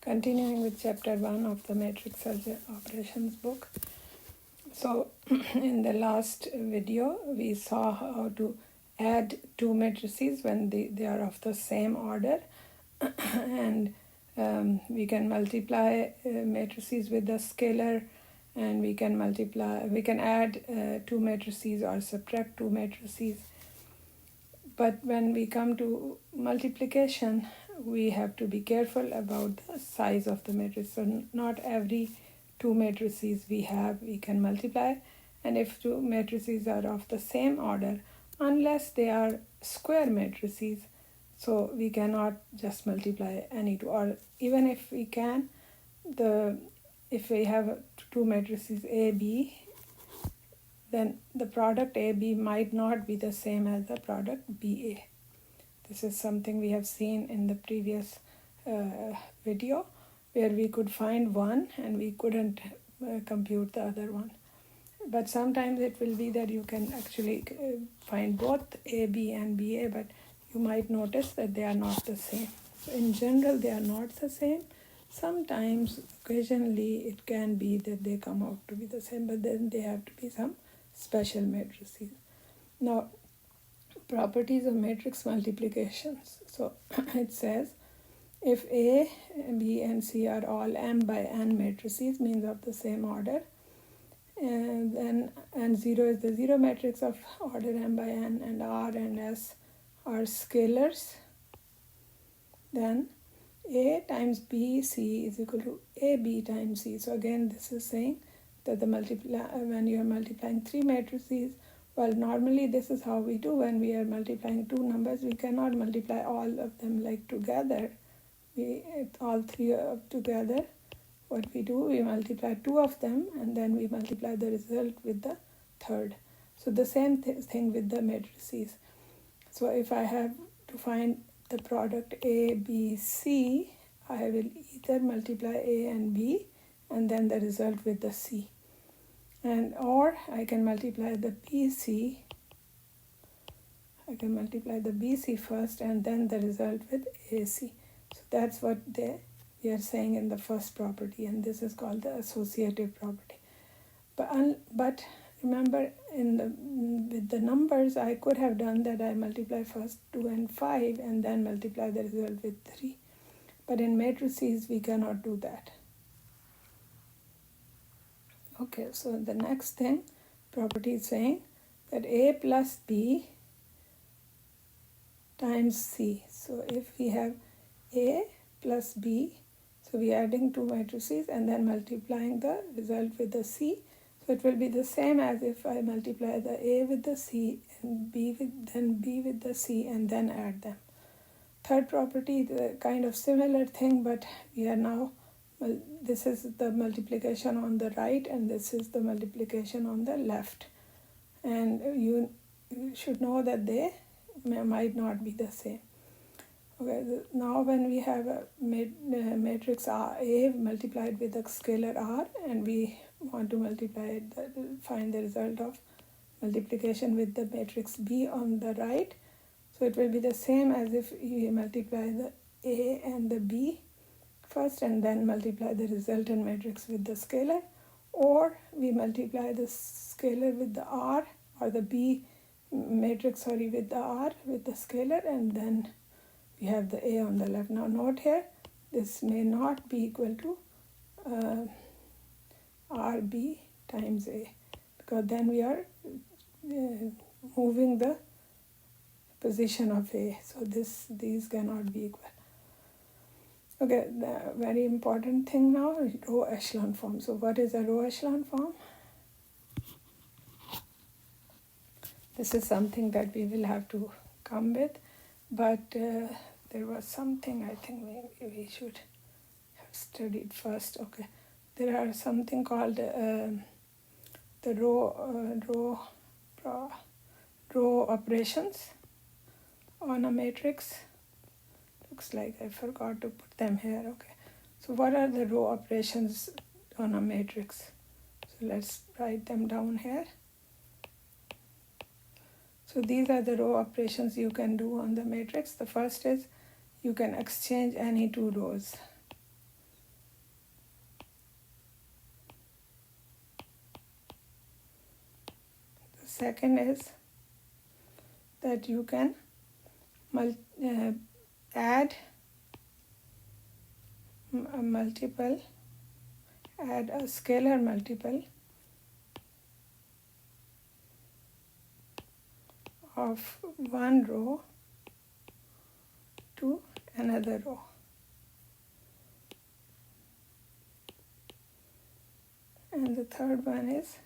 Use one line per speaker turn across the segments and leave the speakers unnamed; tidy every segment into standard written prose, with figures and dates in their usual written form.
Continuing with chapter 1 of the matrix operations book. So in the last video we saw how to add two matrices when they are of the same order and we can multiply matrices with the scalar, and we can add two matrices or subtract two matrices. But when we come to multiplication, we have to be careful about the size of the matrix. So not every two matrices we can multiply, and if two matrices are of the same order, unless they are square matrices, so we cannot just multiply any two. Or even if we can, if we have two matrices A, B, then the product AB might not be the same as the product BA. This is something we have seen in the previous video, where we could find one and we couldn't compute the other one. But sometimes it will be that you can actually find both AB and BA, but you might notice that they are not the same. So in general, they are not the same. Sometimes, occasionally, it can be that they come out to be the same, but then they have to be some special matrices. Now, properties of matrix multiplications. So it says, if A, B, and C are all m by n matrices, means of the same order, and 0 is the zero matrix of order m by n, and R and S are scalars, then A times B C is equal to AB times C. So again, this is saying that when you are multiplying three matrices, well, normally this is how we do when we are multiplying two numbers. We cannot multiply all of them like together. All three together. What we do, we multiply two of them and then we multiply the result with the third. So the same thing with the matrices. So if I have to find the product A, B, C, I will either multiply A and B and then the result with the C. Or I can multiply the BC. I can multiply the BC first and then the result with AC. So that's what we are saying in the first property, and this is called the associative property. But remember, with the numbers, I could have done that. I multiply first 2 and 5 and then multiply the result with 3. But in matrices, we cannot do that. Okay, so the next thing, property is saying that A plus B times C. So if we have A plus B, so we are adding two matrices and then multiplying the result with the C. So it will be the same as if I multiply the A with the C and B with the C and then add them. Third property, the kind of similar thing, but we are now, this is the multiplication on the right and this is the multiplication on the left. And you should know that they might not be the same. Okay, now when we have a matrix A multiplied with a scalar R, and we want to multiply it, find the result of multiplication with the matrix B on the right. So it will be the same as if you multiply the A and the B first and then multiply the resultant matrix with the scalar, or we multiply the scalar with the R, or the B matrix, with the R with the scalar, and then we have the A on the left. Now note here, this may not be equal to RB times A, because then we are moving the position of A. So these cannot be equal. Okay, the very important thing now is row echelon form. So what is a row echelon form? This is something that we will have to come with, but there was something I think maybe we should have studied first. Okay, there are something called the row operations on a matrix. Looks like I forgot to put them here. Okay, so what are the row operations on a matrix? So let's write them down here. So these are the row operations you can do on the matrix. The first is you can exchange any two rows. second is that you can add a multiple, add a scalar multiple of one row to another row. And the third one is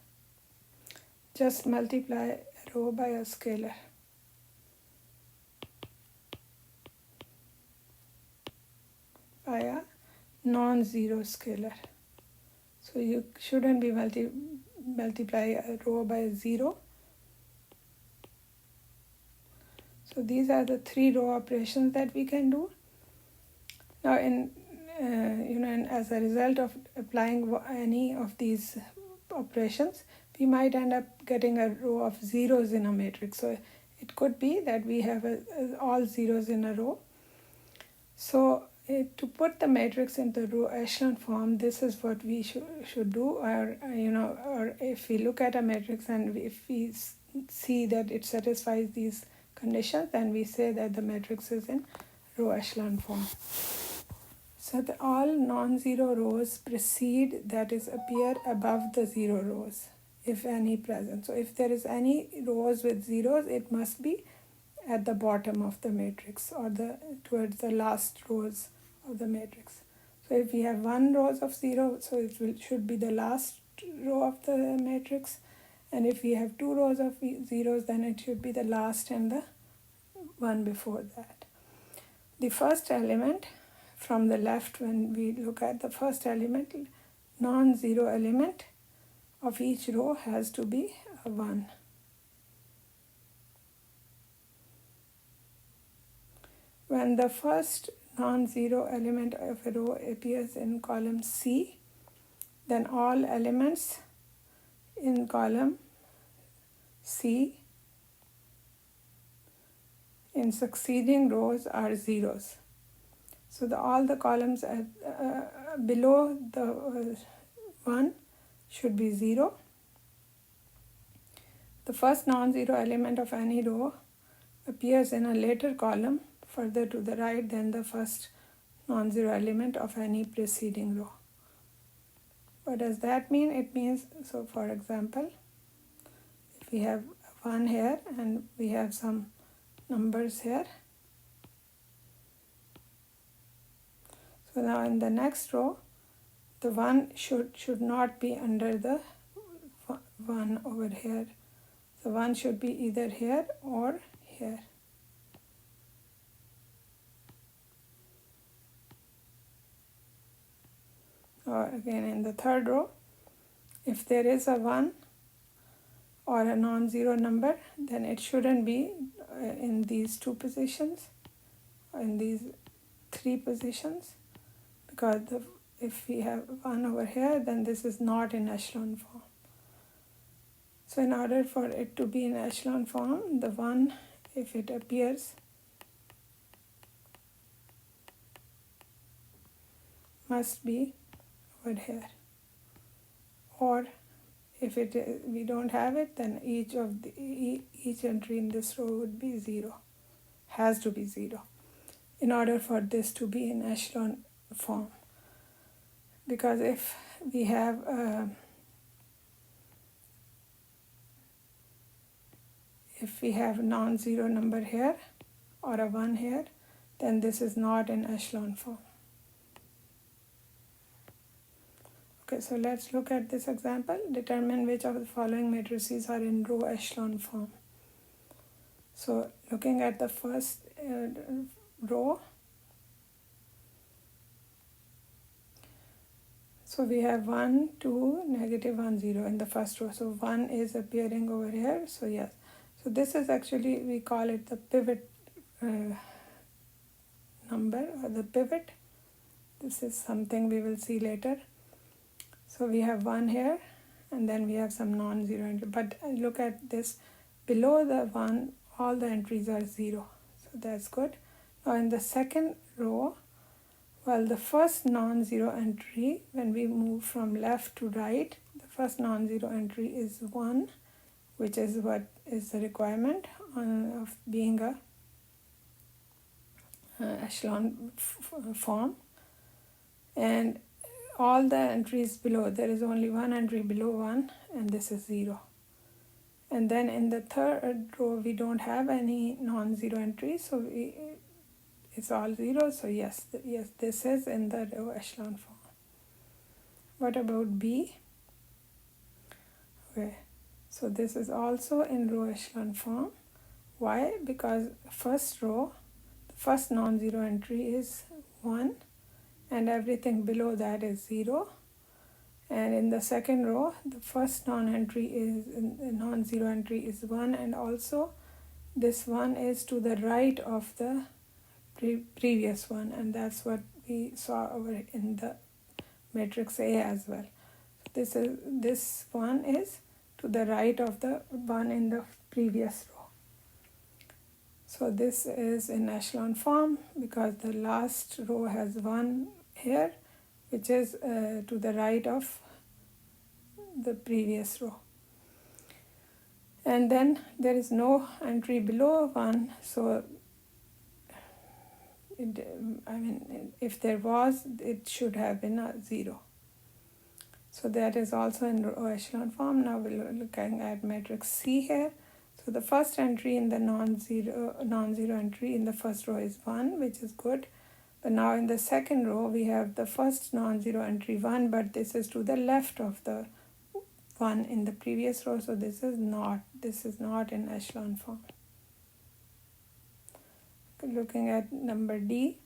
just multiply a row by a scalar. By a non-zero scalar. So you shouldn't be multiply a row by 0. So these are the 3 row operations that we can do. Now and as a result of applying any of these operations, we might end up getting a row of zeros in a matrix. So it could be that we have all zeros in a row. So to put the matrix into row echelon form, this is what we should do. Or if we look at a matrix and if we see that it satisfies these conditions, then we say that the matrix is in row echelon form. So all non-zero rows precede, that is, appear above the 0 rows, if any present. So if there is any rows with zeros, it must be at the bottom of the matrix or towards the last rows of the matrix. So if we have 1 row of 0, so it should be the last row of the matrix. And if we have 2 rows of zeros, then it should be the last and the one before that. The first element from the left, when we look at the first element, non-zero element of each row has to be a 1. When the first non-zero element of a row appears in column C, then all elements in column C in succeeding rows are zeros. So all the columns below the 1 should be 0. The first non-zero element of any row appears in a later column further to the right than the first non-zero element of any preceding row. What does that mean? It means, so for example, if we have 1 here and we have some numbers here. So now in the next row, the 1 should not be under the 1 over here. The 1 should be either here or here. Or again in the third row, if there is a 1 or a non-zero number, then it shouldn't be in these 2 positions, or in these 3 positions, because if we have 1 over here, then this is not in echelon form. So in order for it to be in echelon form, the 1, if it appears, must be over here. Or if we don't have it, then each entry in this row would be 0, has to be 0, in order for this to be in echelon form. Because if we have non-zero number here or a 1 here, then this is not in echelon form. Okay, so let's look at this example. Determine which of the following matrices are in row echelon form. So looking at the first row, so we have 1, 2, negative 1, 0 in the first row. So 1 is appearing over here. So yes. So this is actually, we call it the pivot number, or the pivot. This is something we will see later. So we have 1 here, and then we have some non-zero entry. But look at this, below the 1, all the entries are 0. So that's good. Now in the second row, well, the first non-zero entry, when we move from left to right, the first non-zero entry is 1, which is what is the requirement of being a echelon form. And all the entries below, there is only one entry below 1, and this is 0. And then in the third row we don't have any non-zero entries, so it's all 0. So yes, this is in the row echelon form. What about B? Okay, so this is also in row echelon form. Why? Because first row, the first non-zero entry is 1, and everything below that is 0. And in the second row, the first non-zero entry is 1, and also this one is to the right of the previous one, and that's what we saw over in the matrix A as well. So this one is to the right of the one in the previous row. So this is in echelon form because the last row has 1 here, which is to the right of the previous row. And then there is no entry below 1, so if there was, it should have been a 0. So that is also in row echelon form. Now we're looking at matrix C here. So the first entry in the non-zero entry in the first row is 1, which is good. But now in the second row we have the first non-zero entry 1, but this is to the left of the 1 in the previous row, so this is not in echelon form. Looking at number D,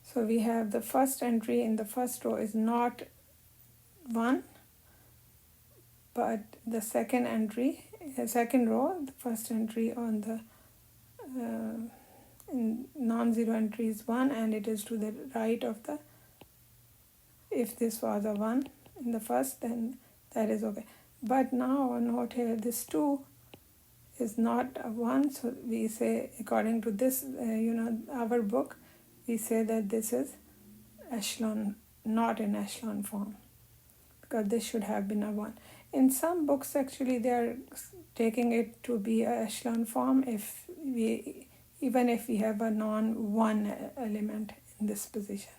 so we have the first entry in the first row is not 1, but the second row, the first entry on the non-zero entry is 1, and it is to the right of the, if this was a 1 in the first, then that is okay. But now note here, this 2 is not a 1, so we say, according to this, our book, we say that this is echelon, not in echelon form, because this should have been a 1. In some books, actually, they are taking it to be a echelon form even if we have a non-1 element in this position.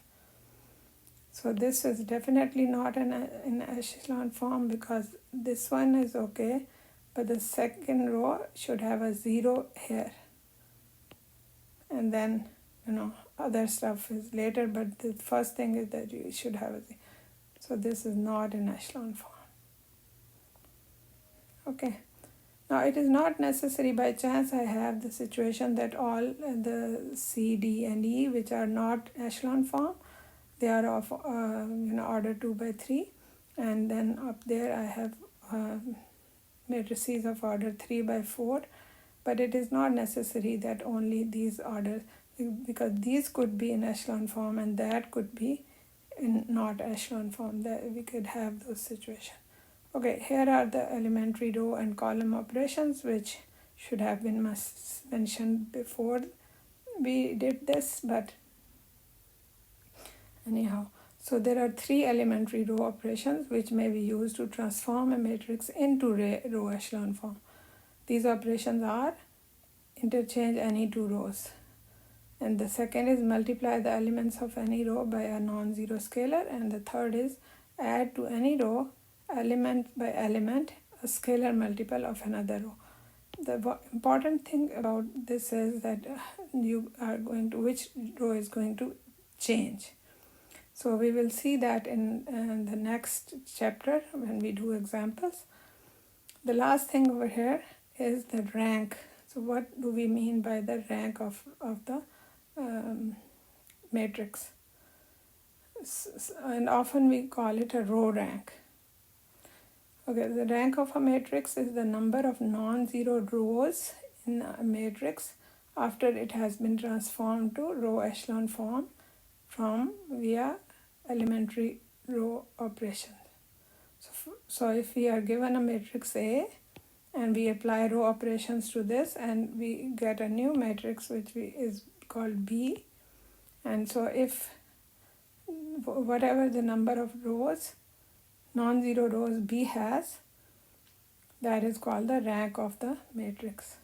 So this is definitely not in echelon form, because this one is okay, but the second row should have a 0 here. And then, other stuff is later, but the first thing is that you should have a 0. So this is not in echelon form. Okay. Now it is not necessary, by chance I have the situation that all the C, D, and E, which are not echelon form, they are of order 2 by 3, and then up there I have matrices of order 3 by 4, but it is not necessary that only these orders, because these could be in echelon form and that could be in not echelon form, that we could have those situations. Okay, here are the elementary row and column operations, which should have been mentioned before we did this, but anyhow. So there are 3 elementary row operations which may be used to transform a matrix into row echelon form. These operations are interchange any 2 rows, and the second is multiply the elements of any row by a non-zero scalar, and the third is add to any row, element by element, a scalar multiple of another row. The important thing about this is that which row is going to change. So we will see that in the next chapter when we do examples. The last thing over here is the rank. So what do we mean by the rank of the matrix? And often we call it a row rank. Okay, the rank of a matrix is the number of non-zero rows in a matrix after it has been transformed to row echelon form via elementary row operations. So if we are given a matrix A and we apply row operations to this, and we get a new matrix which is called B, and so if whatever the number of rows, non-zero rows B has, That is called the rank of the matrix.